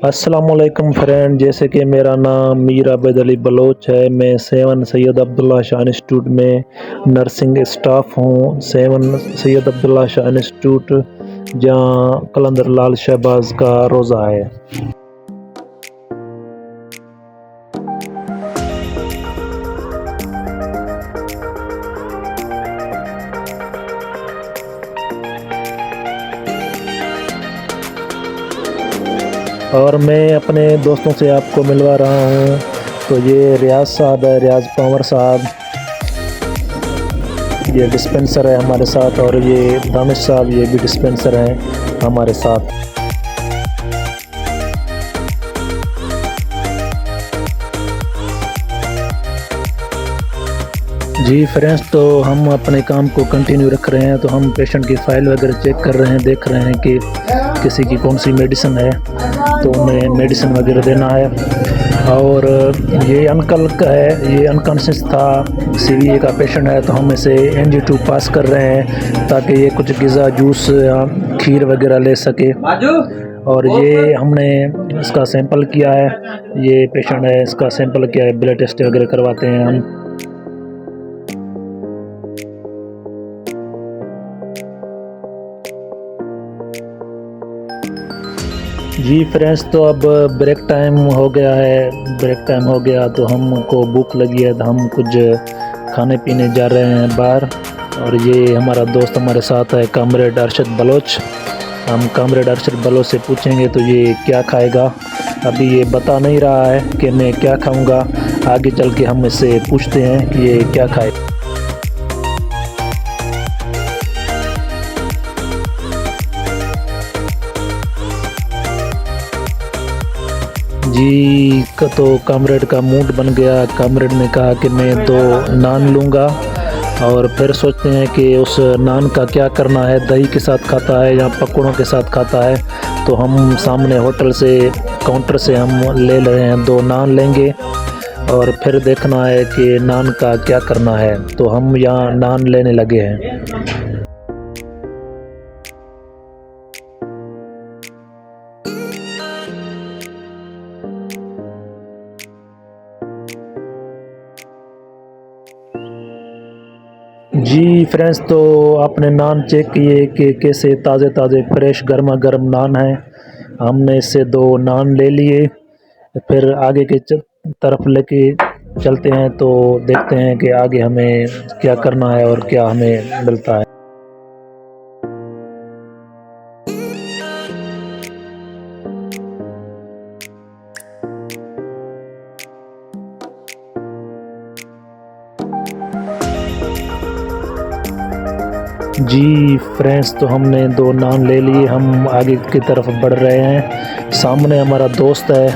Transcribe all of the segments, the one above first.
अस्सलामुअलैकुम फ्रेंड, जैसे कि मेरा नाम मीर आबिद अली बलोच है। मैं 7 सैयद अब्दुल्ला शाह इंस्टीट्यूट में नर्सिंग स्टाफ हूँ। 7 सैयद अब्दुल्ला शाह इंस्टीट्यूट जहाँ कलंदर लाल शहबाज का रोज़ा है। और मैं अपने दोस्तों से आपको मिलवा रहा हूँ। तो ये रियाज साहब है, रियाज पंवर साहब, ये डिस्पेंसर है हमारे साथ, और ये दानिश साहब, ये भी डिस्पेंसर हैं हमारे साथ। जी फ्रेंड्स, तो हम अपने काम को कंटिन्यू रख रहे हैं। तो हम पेशेंट की फ़ाइल वगैरह चेक कर रहे हैं, देख रहे हैं कि किसी की कौन सी मेडिसिन है, तो उन्हें मेडिसिन वगैरह देना है। और ये अंकल का है, ये अनकॉन्शियस था, सीवीए का पेशेंट है, तो हम इसे NG2 पास कर रहे हैं ताकि ये कुछ ग़िज़ा, जूस या खीर वगैरह ले सके। और ये हमने इसका सैंपल किया है, ये पेशेंट है, इसका सैंपल किया है, ब्लड टेस्ट वगैरह करवाते हैं हम। जी फ्रेंड्स, तो अब ब्रेक टाइम हो गया है। ब्रेक टाइम हो गया तो हमको भूख लगी है, तो हम कुछ खाने पीने जा रहे हैं बाहर। और ये हमारा दोस्त हमारे साथ है, कामरेड अरशद बलोच। हम कामरेड अरशद बलोच से पूछेंगे तो ये क्या खाएगा। अभी ये बता नहीं रहा है कि मैं क्या खाऊंगा, आगे चल के हम इससे पूछते हैं कि ये क्या खाए। जी तो कामरेड का मूड बन गया। कामरेड ने कहा कि मैं 2 नान लूँगा, और फिर सोचते हैं कि उस नान का क्या करना है, दही के साथ खाता है या पकौड़ों के साथ खाता है। तो हम सामने होटल से, काउंटर से हम ले रहे हैं, 2 नान लेंगे और फिर देखना है कि नान का क्या करना है। तो हम यहाँ नान लेने लगे हैं। जी फ्रेंड्स, तो आपने नान चेक किए कि कैसे ताज़े ताज़े फ्रेश गर्मा गर्म नान हैं। हमने इससे 2 नान ले लिए, फिर आगे के तरफ लेके चलते हैं, तो देखते हैं कि आगे हमें क्या करना है और क्या हमें मिलता है। जी फ्रेंड्स, तो हमने 2 नान ले लिए, हम आगे की तरफ बढ़ रहे हैं। सामने हमारा दोस्त है,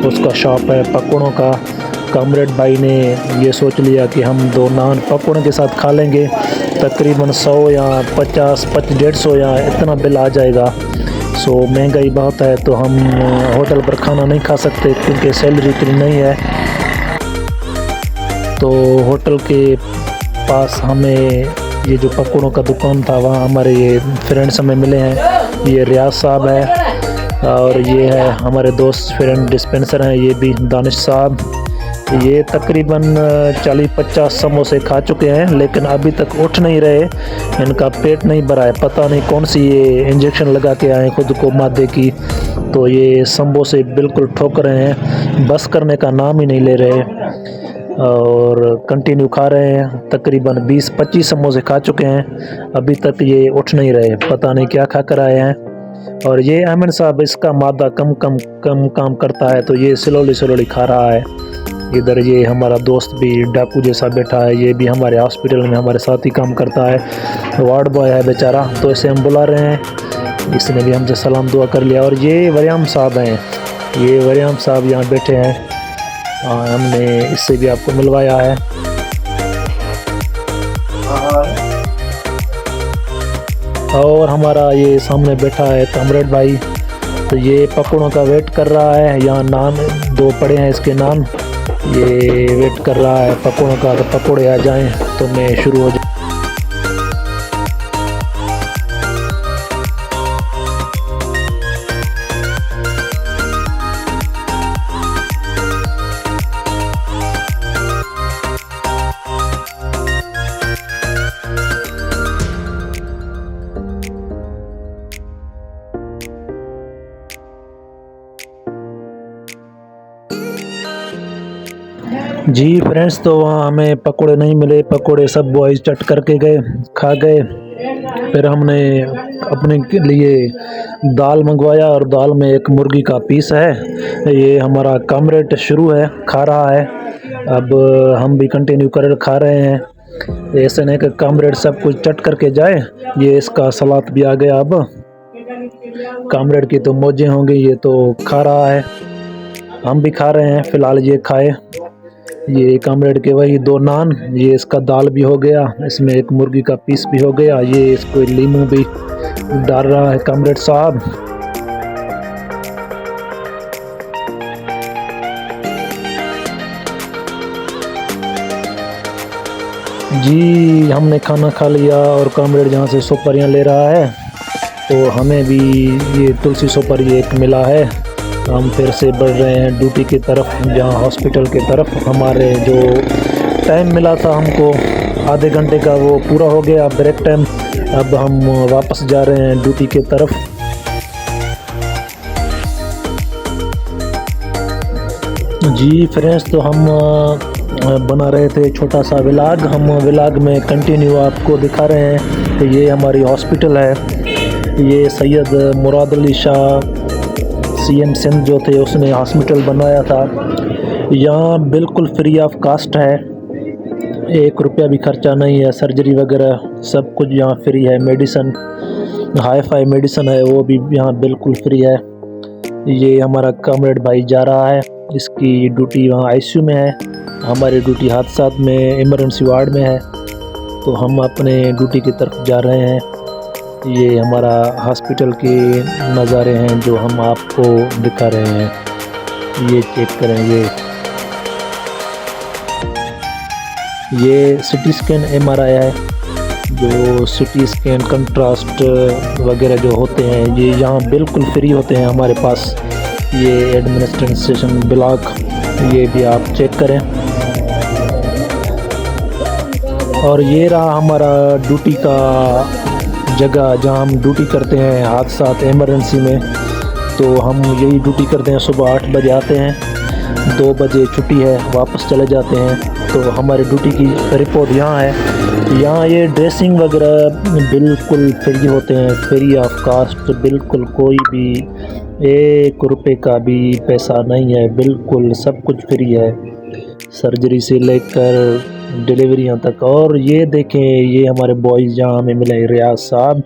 उसका शॉप है पकौड़ों का। कामरेड भाई ने ये सोच लिया कि हम 2 नान पकौड़ों के साथ खा लेंगे, तकरीबन 100 या 50, 150 या इतना बिल आ जाएगा। सो महंगाई बहुत है, तो हम होटल पर खाना नहीं खा सकते क्योंकि सैलरी इतनी नहीं है। तो होटल के पास हमें ये जो पकौड़ों का दुकान था, वहाँ हमारे ये फ्रेंड्स हमें मिले हैं। ये रियाज साहब है, और ये है हमारे दोस्त फ्रेंड डिस्पेंसर हैं, ये भी दानिश साहब। ये तकरीबन 40-50 समोसे खा चुके हैं, लेकिन अभी तक उठ नहीं रहे, इनका पेट नहीं भरा है। पता नहीं कौन सी ये इंजेक्शन लगा के आए खुद को मादे की, तो ये समोसे बिल्कुल ठोक रहे हैं, बस करने का नाम ही नहीं ले रहे और कंटिन्यू खा रहे हैं। तकरीबन 20-25 समोसे खा चुके हैं, अभी तक ये उठ नहीं रहे, पता नहीं क्या खा कर आए हैं। और ये अहमद साहब, इसका मादा कम काम करता है, तो ये स्लोली खा रहा है। इधर ये हमारा दोस्त भी डाकू जैसा बैठा है, ये भी हमारे हॉस्पिटल में हमारे साथ ही काम करता है, वार्ड बॉय है बेचारा, तो इसे हम बुला रहे हैं। इसने भी हमसे सलाम दुआ कर लिया। और ये वरियाम साहब हैं, ये वरियाम साहब यहाँ बैठे हैं, हमने इससे भी आपको मिलवाया है। और हमारा ये सामने बैठा है कामरेड भाई, तो ये पकौड़ों का वेट कर रहा है। यहाँ नान 2 पड़े हैं इसके नान, ये वेट कर रहा है पकौड़ों का, तो पकौड़े आ जाएं तो मैं शुरू हो जाए। जी फ्रेंड्स, तो वहाँ हमें पकोड़े नहीं मिले। पकोड़े सब बॉयज़ चट करके गए, खा गए। फिर हमने अपने के लिए दाल मंगवाया और दाल में एक मुर्गी का पीस है। ये हमारा कामरेड शुरू है, खा रहा है। अब हम भी कंटिन्यू कर खा रहे हैं। ऐसे नहीं कि कामरेड सब कुछ चट करके जाए। ये इसका सलाद भी आ गया। अब कामरेड की तो मौजें होंगी, ये तो खा रहा है, हम भी खा रहे हैं। फ़िलहाल ये खाए। ये कामरेड के वही 2 नान, ये इसका दाल भी हो गया, इसमें एक मुर्गी का पीस भी हो गया। ये इसको लीमू भी डाल रहा है कामरेड साहब। जी हमने खाना खा लिया और कामरेड जहाँ से सुपारियाँ ले रहा है, तो हमें भी ये तुलसी सुपारी एक मिला है। हम फिर से बढ़ रहे हैं ड्यूटी की तरफ, जहाँ हॉस्पिटल की तरफ। हमारे जो टाइम मिला था हमको आधे घंटे का, वो पूरा हो गया ब्रेक टाइम। अब हम वापस जा रहे हैं ड्यूटी की तरफ। जी फ्रेंड्स, तो हम बना रहे थे छोटा सा व्लॉग। हम व्लॉग में कंटिन्यू आपको दिखा रहे हैं कि ये हमारी हॉस्पिटल है। ये सैयद मुराद अली शाह सीएम सिंध जो थे, उसने हॉस्पिटल बनाया था। यहाँ बिल्कुल फ्री ऑफ कास्ट है, 1 रुपया भी खर्चा नहीं है। सर्जरी वगैरह सब कुछ यहाँ फ्री है। मेडिसन, हाई फाई मेडिसन है, वो भी यहाँ बिल्कुल फ्री है। ये हमारा कामरेड भाई जा रहा है, इसकी ड्यूटी वहाँ आईसीयू में है। हमारी ड्यूटी हादसात में इमरजेंसी वार्ड में है, तो हम अपने ड्यूटी की तरफ जा रहे हैं। ये हमारा हॉस्पिटल के नज़ारे हैं जो हम आपको दिखा रहे हैं। ये चेक करें, ये सिटी स्कैन एमआरआई है। जो सिटी स्कैन कंट्रास्ट वगैरह जो होते हैं, ये यहाँ बिल्कुल फ्री होते हैं हमारे पास। ये एडमिनिस्ट्रेशन ब्लॉक, ये भी आप चेक करें। और ये रहा हमारा ड्यूटी का जगह, जहाँ हम ड्यूटी करते हैं हादसात इमरजेंसी में। तो हम यही ड्यूटी करते हैं। सुबह 8 बजे आते हैं, 2 बजे छुट्टी है, वापस चले जाते हैं। तो हमारी ड्यूटी की रिपोर्ट यहाँ है। यहाँ ये ड्रेसिंग वगैरह बिल्कुल फ्री होते हैं, फ्री ऑफ कास्ट। बिल्कुल कोई भी 1 रुपये का भी पैसा नहीं है, बिल्कुल सब कुछ फ्री है, सर्जरी से लेकर डिलीवरियाँ तक। और ये देखें, ये हमारे बॉयज़ जहाँ हमें मिले, रियाज साहब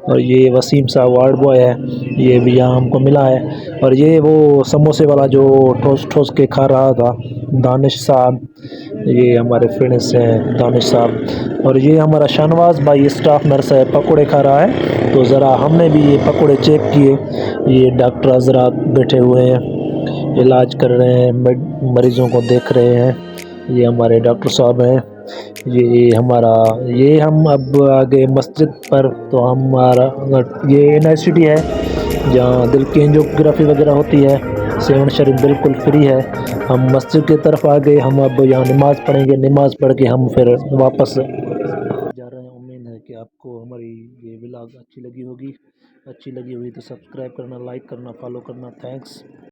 और ये वसीम साहब वार्ड बॉय है, ये भी यहाँ हमको मिला है। और ये वो समोसे वाला जो ठोस ठोस के खा रहा था, दानिश साहब, ये हमारे फ्रेंड्स हैं दानिश साहब। और ये हमारा शाहनवाज भाई स्टाफ नर्स है, पकोड़े खा रहा है। तो ज़रा हमने भी ये पकोड़े चेक किए। ये डॉक्टर हजरात बैठे हुए हैं, इलाज कर रहे हैं, मरीज़ों को देख रहे हैं। ये हमारे डॉक्टर साहब हैं। ये हम अब आ गए मस्जिद पर। तो हमारा ये यूनिवर्सिटी है जहाँ दिल की एंजियोग्राफी वगैरह होती है। 7 शरीफ बिल्कुल फ्री है। हम मस्जिद की तरफ आ गए। हम अब यहाँ नमाज़ पढ़ेंगे, नमाज़ पढ़ के हम फिर वापस जा रहे हैं। उम्मीद है कि आपको हमारी ये व्लॉग अच्छी लगी होगी। अच्छी लगी हुई तो सब्सक्राइब करना, लाइक करना, फॉलो करना। थैंक्स।